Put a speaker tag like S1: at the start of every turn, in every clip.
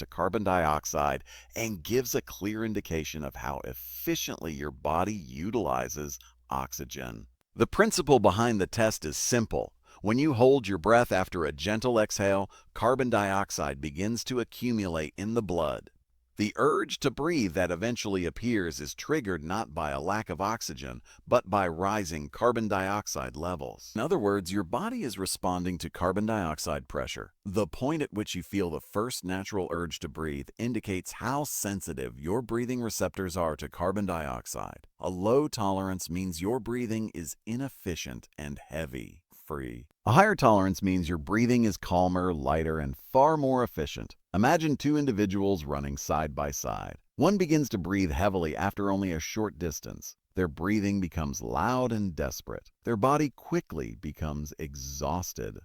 S1: to carbon dioxide and gives a clear indication of how efficiently your body utilizes oxygen. The principle behind the test is simple. When you hold your breath after a gentle exhale, carbon dioxide begins to accumulate in the blood. The urge to breathe that eventually appears is triggered not by a lack of oxygen, but by rising carbon dioxide levels. In other words, your body is responding to carbon dioxide pressure. The point at which you feel the first natural urge to breathe indicates how sensitive your breathing receptors are to carbon dioxide. A low tolerance means your breathing is inefficient and heavy. A higher tolerance means your breathing is calmer, lighter, and far more efficient. Imagine two individuals running side by side. One begins to breathe heavily after only a short distance. Their breathing becomes loud and desperate. Their body quickly becomes exhausted.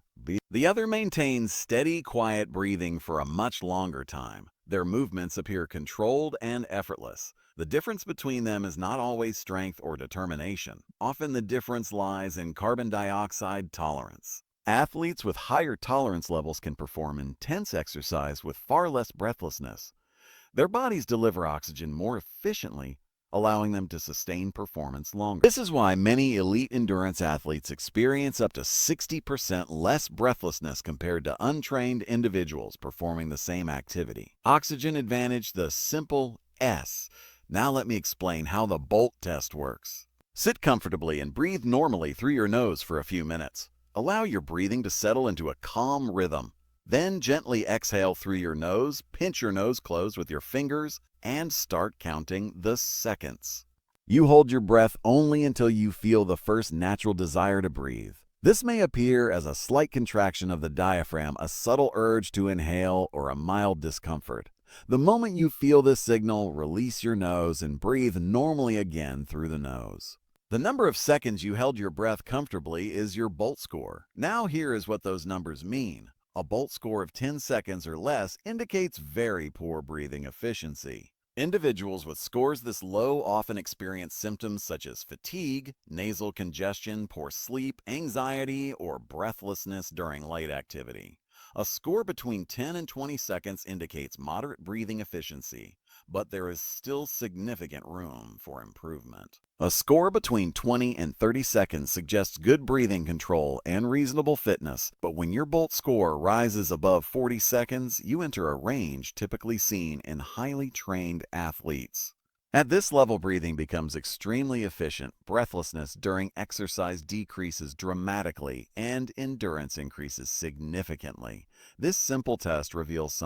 S1: The other maintains steady, quiet breathing for a much longer time. Their movements appear controlled and effortless. The difference between them is not always strength or determination. Often the difference lies in carbon dioxide tolerance. Athletes with higher tolerance levels can perform intense exercise with far less breathlessness. Their bodies deliver oxygen more efficiently, allowing them to sustain performance longer. This is why many elite endurance athletes experience up to 60% less breathlessness compared to untrained individuals performing the same activity. Oxygen advantage, the simple S. Now let me explain how the Bolt test works. Sit comfortably and breathe normally through your nose for a few minutes. Allow your breathing to settle into a calm rhythm. Then gently exhale through your nose, pinch your nose closed with your fingers, and start counting the seconds. You hold your breath only until you feel the first natural desire to breathe. This may appear as a slight contraction of the diaphragm, a subtle urge to inhale, or a mild discomfort. The moment you feel this signal, release your nose and breathe normally again through the nose. The number of seconds you held your breath comfortably is your Bolt score. Now here is what those numbers mean. A Bolt score of 10 seconds or less indicates very poor breathing efficiency. Individuals with scores this low often experience symptoms such as fatigue, nasal congestion, poor sleep, anxiety, or breathlessness during light activity. A score between 10 and 20 seconds indicates moderate breathing efficiency, but there is still significant room for improvement. A score between 20 and 30 seconds suggests good breathing control and reasonable fitness, but when your Bolt score rises above 40 seconds, you enter a range typically seen in highly trained athletes. At this level, breathing becomes extremely efficient, breathlessness during exercise decreases dramatically, and endurance increases significantly. This simple test reveals something